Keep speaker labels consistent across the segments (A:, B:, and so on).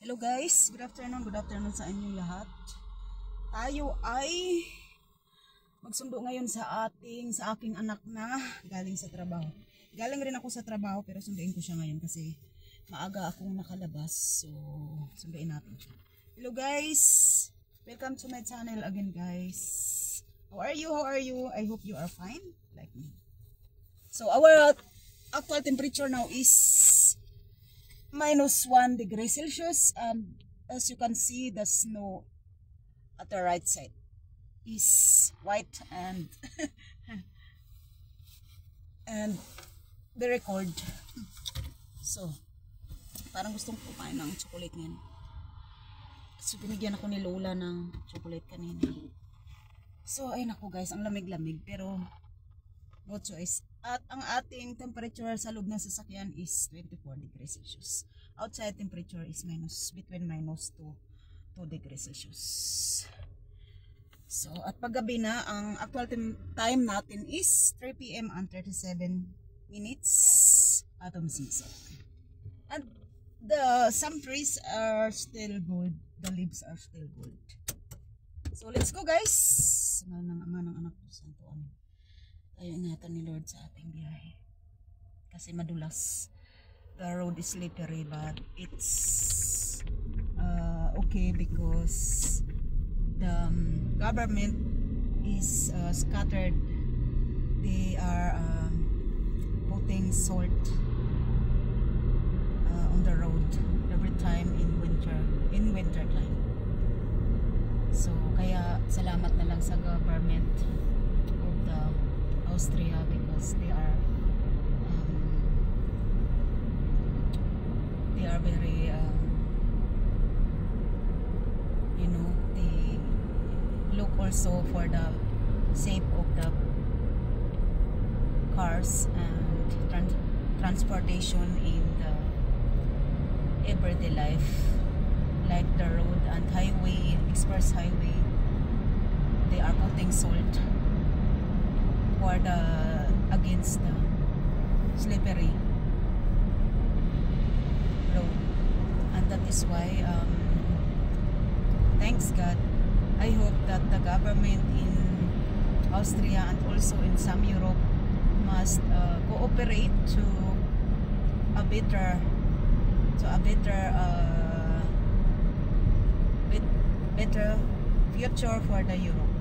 A: Hello guys, good afternoon sa inyong lahat. Tayo ay magsundo ngayon sa aking anak na galing sa trabaho. Galing rin ako sa trabaho pero sunduin ko siya ngayon kasi maaga akong nakalabas. So, sunduin natin siya. Hello guys, welcome to my channel again guys. How are you? I hope you are fine like me. So, our actual temperature now is -1 degree Celsius, and as you can see, the snow at the right side is white and and very cold. So parang gustong kumain ng chocolate ngayon, so binigyan ako ni Lola ng chocolate kanina. So ay nako guys, ang lamig-lamig pero no choice. At ang ating temperature sa loob ng sasakyan is 24 degrees Celsius. Outside temperature is between -2 to 2 degrees Celsius. So, at paggabi na, ang actual time natin is 3 PM and 37 minutes atong season. And some trees are still gold. The leaves are still gold. So, let's go guys. Sama ng ama ng anak ko, santuan. Tayo ingatan ni Lord sa ating biyahe. Kasi madulas. The road is slippery but it's okay because the government is scattered. They are putting salt on the road every time in winter time. So kaya salamat na lang sa government of the Austria because they are very they look also for the safety of the cars and transportation in the everyday life, like the road and highway, express highway. They are putting salt for the against the slippery road, and that is why thanks God, I hope that the government in Austria and also in some Europe must cooperate to a better future for the Europe.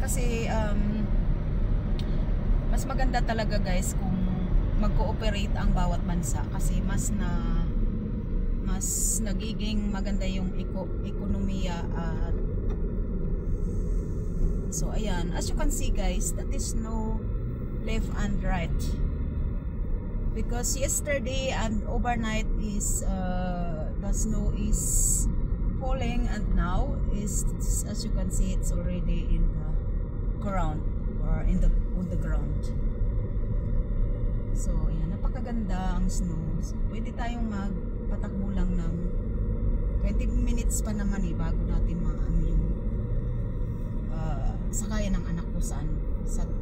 A: Kasi mas maganda talaga guys kung mag-cooperate ang bawat bansa kasi mas nagiging maganda yung ekonomiya. So ayan, as you can see guys, that is no left and right because yesterday and overnight is the snow is falling, and now is, as you can see, it's already in the ground or on the ground. So ayan, napakaganda ang snow. So pwede tayong magpatakbo lang ng 20 minutes pa naman bago natin maano yung sakayan ng anak ko sa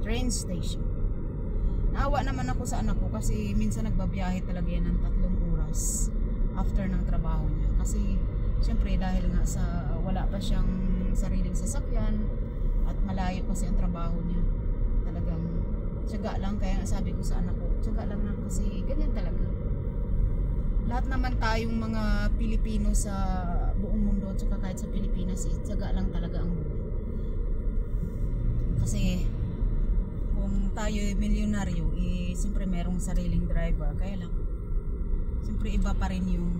A: train station. Naawa naman ako sa anak ko kasi minsan nagbabiyahe talaga yan ng 3 oras after ng trabaho niya. Kasi siyempre dahil nga sa wala pa siyang sariling sasakyan at malayo kasi ang trabaho niya, talagang tiyaga lang. Kaya sabi ko sa anak ko, tiyaga lang kasi ganyan talaga. Lahat naman tayong mga Pilipino sa buong mundo at saka kahit sa Pilipinas, tiyaga lang talaga ang buhay. Kasi kung tayo milyonaryo, siyempre merong sariling driver. Kaya lang, siyempre iba pa rin yung,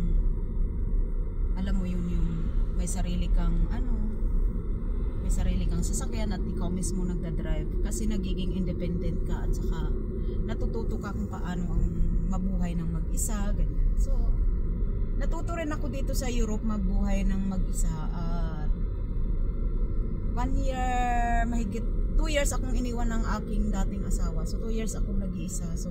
A: alam mo yun, yung may sarili kang sasakyan at ikaw mismo nagdadrive. Kasi nagiging independent ka at saka natututo ka kung paano ang mabuhay ng mag-isa, ganyan. So, natuto rin ako dito sa Europe mabuhay ng mag-isa. 1 year, mahigit 2 years akong iniwan ng aking dating asawa. So 2 years akong nag-iisa. So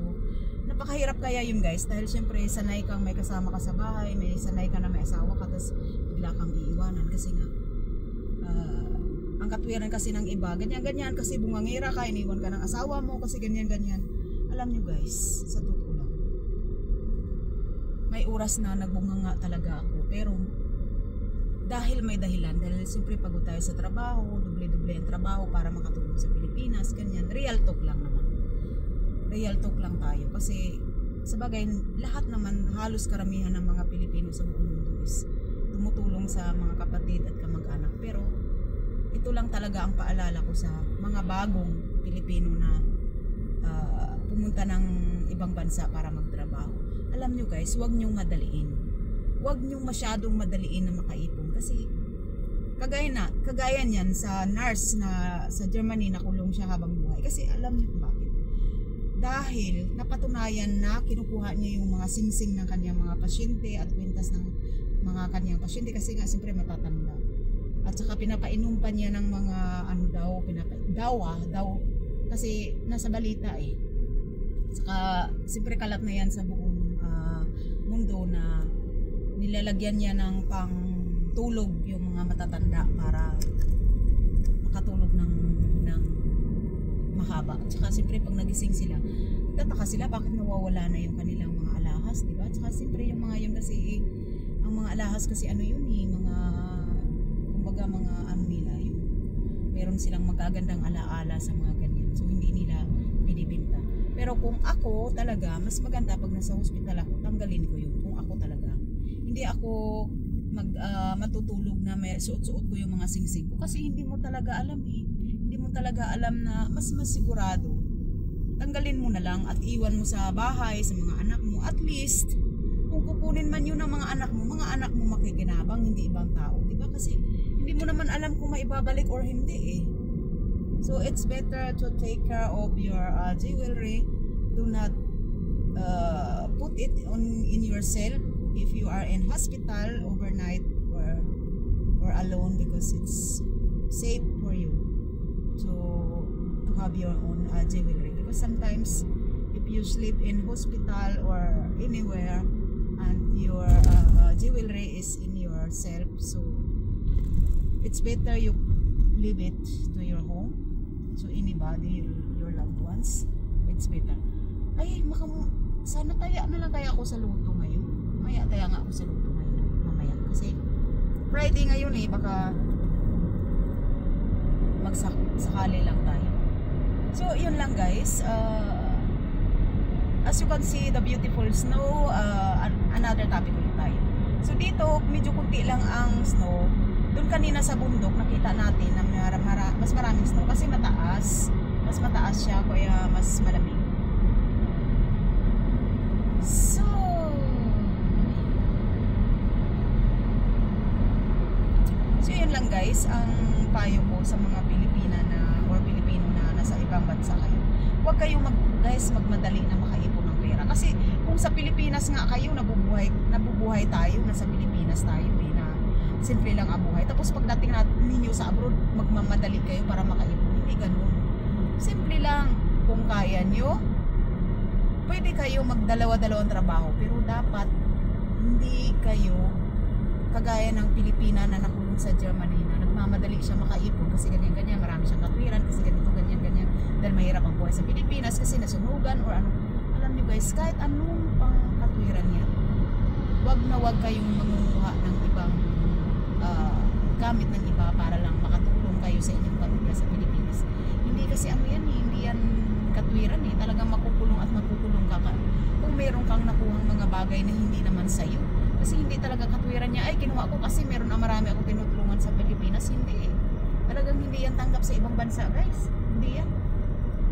A: napakahirap kaya yun guys, dahil syempre sanay kang may kasama ka sa bahay, may sanay ka na may asawa ka, tapos bigla kang iiwanan kasi nga ang katwiran kasi ng iba, ganyan-ganyan kasi bungangira ka, iniwan ka ng asawa mo kasi ganyan-ganyan. Alam nyo guys, sa totoo lang, may oras na nagbunganga talaga ako. Pero dahil may dahilan, dahil siyempre pagod tayo sa trabaho, doble-doble ang trabaho para makatulong sa Pilipinas, ganyan. Real talk lang naman. Real talk lang tayo. Kasi sa bagay, lahat naman, halos karamihan ng mga Pilipino sa buong mundo is tumutulong sa mga kapatid at kamag-anak. Pero ito lang talaga ang paalala ko sa mga bagong Pilipino na pumunta ng ibang bansa para magtrabaho. Alam nyo guys, huwag nyong madaliin. Huwag nyong masyadong madaliin na makaipon. Kasi kagaya niyan sa nurse na sa Germany nakulong siya habang buhay. Kasi alam niyo kung bakit. Dahil napatunayan na kinukuha niya yung mga singsing ng kanyang mga pasyente at kwintas ng mga kanyang pasyente kasi nga siyempre matatanda. At saka pinapainom pa niya ng mga daw kasi nasa balita eh. Saka siyempre kalat na yan sa buong mundo na nilalagyan niya ng pangtulog yung mga matatanda para makatulog ng mahaba. Tsaka siyempre pag nagising sila, tataka sila bakit nawawala na yung kanilang mga alahas, diba? Tsaka siyempre yung mga yun kasi, ang mga alahas kasi ano yun eh, mga kumbaga mga ano nila, yung meron silang magagandang alaala sa mga ganyan. So hindi nila binibinta. Pero kung ako talaga, mas maganda pag nasa hospital ako, tanggalin ko yun. Kung ako talaga. Hindi ako matutulog na may suot-suot ko yung mga singsing ko. Kasi hindi mo talaga alam eh. Hindi mo talaga alam na mas sigurado. Tanggalin mo na lang at iwan mo sa bahay, sa mga anak mo. At least, kung kukunin man yun ng mga anak mo makikinabang, hindi ibang tao. Diba? Kasi hindi mo naman alam kung maibabalik or hindi eh. So it's better to take care of your jewelry. Do not put it in yourself if you are in hospital overnight or alone, because it's safe for you to have your own jewelry. Because sometimes if you sleep in hospital or anywhere and your jewelry is in yourself, so it's better you leave it to your home. So anybody, your loved ones, it's better. Ay, sana taya na lang kaya ako sa luto ngayon. Taya nga ako sa luto ngayon. Mamaya. Kasi Friday ngayon eh, baka magsakali lang tayo. So yun lang guys. As you can see, the beautiful snow. Another topic ulit tayo. So dito, medyo kunti lang ang snow. Doon kanina sa bundok nakita natin na mas maraming snow kasi mas mataas siya kaya mas malamig. So yun lang guys ang payo ko sa mga Pilipino na nasa ibang bansa kayo. Huwag kayong magmadali na makaipon ng pera kasi kung sa Pilipinas nga kayo nabubuhay tayo, nasa Pilipinas tayo eh, na simple lang ang buhay. Tapos pagdating ninyo sa abroad, magmamadali kayo para makaipon. Hindi ganun. Simple lang. Kung kaya nyo, pwede kayo magdalawa-dalawang trabaho. Pero dapat, hindi kayo kagaya ng Pilipina na nakulong sa Germany na nagmamadali siya makaipon kasi ganyan-ganyan. Marami siyang katwiran kasi ganito, ganyan-ganyan. Dahil mahirap ang buhay sa Pilipinas kasi nasunugan or ano. Alam nyo guys, kahit anong pang katwiran yan, wag kayong mangunguha ng ibang gamit ng iba para lang makatulong kayo sa inyong pamilya sa Pilipinas. Hindi kasi ano yan, hindi yan katwiran eh. Talagang makukulong at makukulong ka kung meron kang nakuhang mga bagay na hindi naman sa'yo. Kasi hindi talaga katwiran niya, ay kinuha ko kasi meron na marami akong tinutulungan sa Pilipinas. Hindi eh. Talagang hindi yan tanggap sa ibang bansa guys. Hindi yan.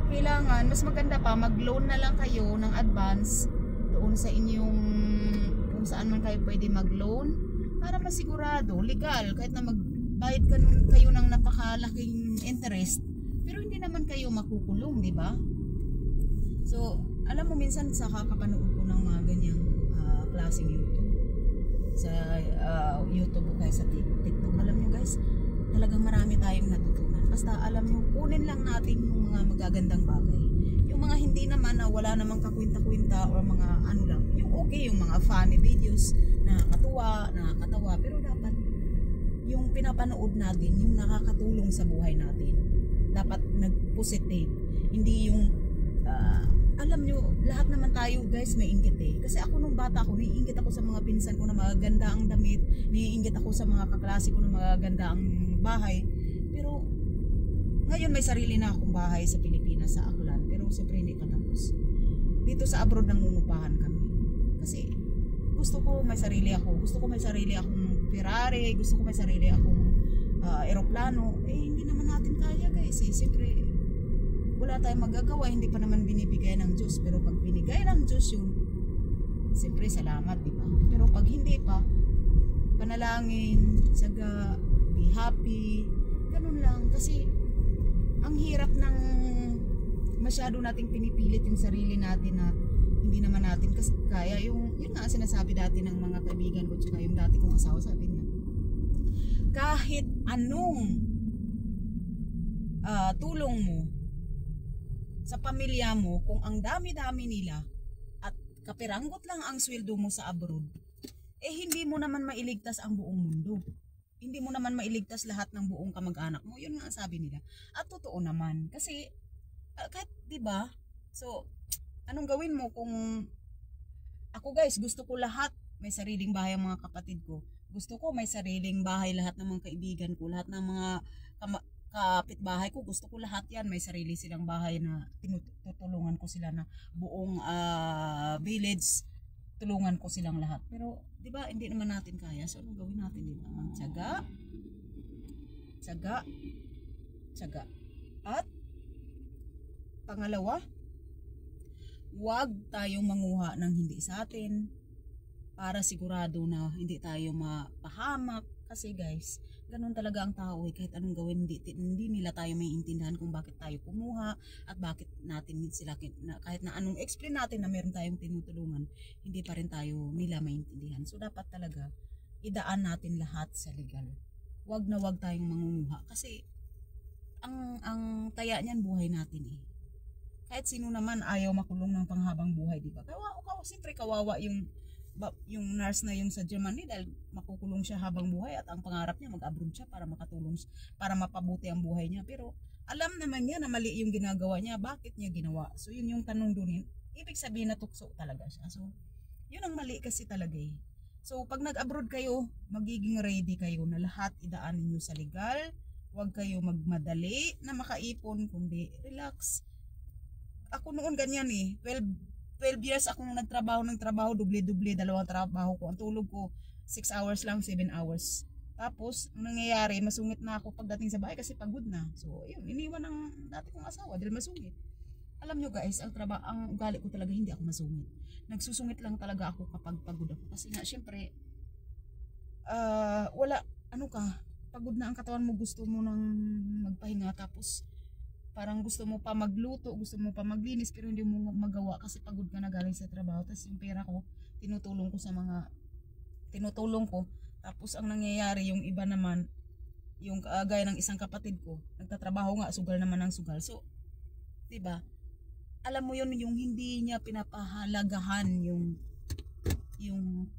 A: Kailangan, mas maganda pa, mag-loan na lang kayo ng advance doon sa inyong, kung saan man kayo pwede mag-loan para masigurado, legal, kahit na magbayad kayo ng napakalaking interest, pero hindi naman kayo makukulong, di ba? So, alam mo minsan sa kakapanood ko ng mga ganyang klaseng YouTube, sa YouTube o kaya sa TikTok, alam nyo guys, talagang marami tayong natutunan. Basta alam nyo, kunin lang natin yung mga magagandang bagay. Yung mga hindi naman na wala namang kakwinta-kwinta or mga ano lang, yung okay, yung mga funny videos, nakakatawa, pero dapat yung pinapanood natin, yung nakakatulong sa buhay natin, dapat nag-positive, hindi yung alam nyo, lahat naman tayo guys may inggit eh. Kasi ako nung bata ako, naiinggit ako sa mga pinsan ko na magaganda ang damit, naiinggit ako sa mga kaklase ko na magaganda ang bahay. Pero ngayon may sarili na akong bahay sa Pilipinas, sa Aklan. Pero siyempre hindi pa tapos. Dito sa abroad nangungupahan kami. Kasi gusto ko may sarili ako. Gusto ko may sarili akong Ferrari. Gusto ko may sarili akong eroplano. Eh hindi naman natin kaya guys eh. Siyempre wala tayong magagawa, hindi pa naman binibigay ng Diyos. Pero pag binigay ng Diyos yun, siyempre salamat, di ba? Pero pag hindi pa, panalangin, saga, be happy, ganun lang. Kasi ang hirap ng masyado nating pinipilit yung sarili natin na hindi naman natin kasi kaya. Yun nga sinasabi dati ng mga kaibigan ko, tsaka yung dati kong asawa, sabi niya, kahit anong tulong mo sa pamilya mo, kung ang dami-dami nila at kapiranggot lang ang sweldo mo sa abroad, eh hindi mo naman mailigtas ang buong mundo. Hindi mo naman mailigtas lahat ng buong kamag-anak mo. Yun nga sabi nila. At totoo naman. Kasi, kahit, diba? So, anong gawin mo kung ako guys, gusto ko lahat may sariling bahay ang mga kapatid ko. Gusto ko may sariling bahay lahat ng mga kaibigan ko, lahat ng mga kapitbahay ko, gusto ko lahat yan may sarili silang bahay na tutulungan ko sila na buong village, tulungan ko silang lahat. Pero di ba hindi naman natin kaya, so anong gawin natin, di ba? Magtiyaga, tiyaga. At pangalawa, huwag tayong manguha ng hindi sa atin para sigurado na hindi tayo mapahamak. Kasi guys, ganun talaga ang tao eh. Kahit anong gawin, hindi nila tayo may intindihan kung bakit tayo kumuha at bakit natin sila, kahit na anong explain natin na meron tayong tinutulungan, hindi pa rin tayo nila maintindihan. So dapat talaga idaan natin lahat sa legal. Wag na wag tayong mangunguha kasi ang taya niyan buhay natin eh. Kahit sino naman ayaw makulong ng panghabang buhay, di ba? Siyempre kawawa yung nurse na yung sa Germany dahil makukulong siya habang buhay at ang pangarap niya mag-abroad siya para makatulong, para mapabuti ang buhay niya. Pero alam naman niya na mali yung ginagawa niya, bakit niya ginawa? So yun yung tanong doon, ibig sabihin na tukso talaga siya. So yun ang mali kasi talaga eh. So pag nag-abroad kayo, magiging ready kayo na lahat idaan niyo sa legal. Huwag kayo magmadali na makaipon, kundi relax. Ako noon ganyan eh, 12 years akong nagtrabaho ng trabaho, doble-doble, dalawang trabaho ko. Ang tulog ko, 6 hours lang, 7 hours. Tapos, ang nangyayari, masungit na ako pagdating sa bahay kasi pagod na. So, yun, iniwan ng dati kong asawa dahil masungit. Alam nyo guys, ang ugali ko talaga, hindi ako masungit. Nagsusungit lang talaga ako kapag pagod ako. Kasi nga, syempre, pagod na ang katawan mo, gusto mo nang magpahinga, tapos, parang gusto mo pa magluto, gusto mo pa maglinis, pero hindi mo magawa kasi pagod ka na galing sa trabaho. Tapos yung pera ko, tinutulong ko. Tapos ang nangyayari, yung iba naman, yung gaya ng isang kapatid ko, nagtatrabaho nga, sugal naman ng sugal. So, diba? Alam mo yun, yung hindi niya pinapahalagahan yung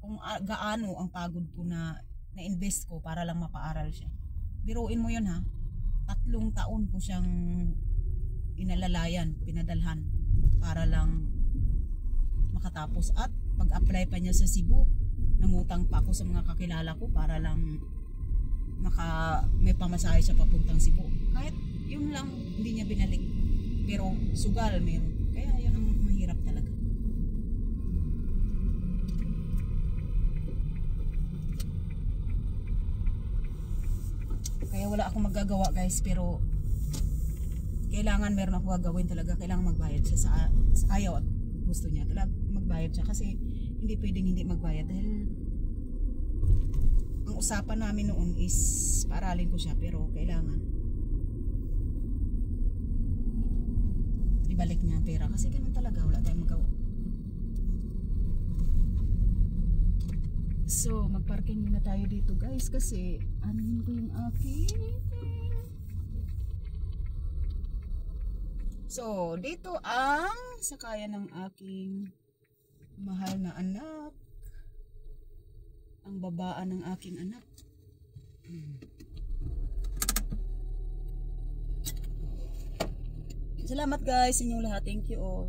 A: kung gaano ang pagod ko na invest ko para lang mapaaral siya. Biruin mo yun ha. 3 taon ko siyang inalalayan, pinadalhan para lang makatapos. At pag-apply pa niya sa Cebu, nangutang pa ako sa mga kakilala ko para lang may pamasahe siya papuntang Cebu. Kahit yun lang, hindi niya binalik. Pero sugal meron. Kaya yun ang mahirap talaga. Kaya wala akong magagawa guys, pero kailangan meron ako gagawin talaga. Kailangan magbayad siya sa ayaw at gusto niya. Talaga magbayad siya kasi hindi pwedeng hindi magbayad dahil ang usapan namin noon is paaralin ko siya, pero kailangan ibalik niya ang pera kasi ganun talaga, wala tayong magawa. So magparking muna tayo dito guys kasi ano ko yung aking. So dito ang sakayan ng aking mahal na anak, ang babaan ng aking anak. Salamat guys sa inyong lahat, thank you all.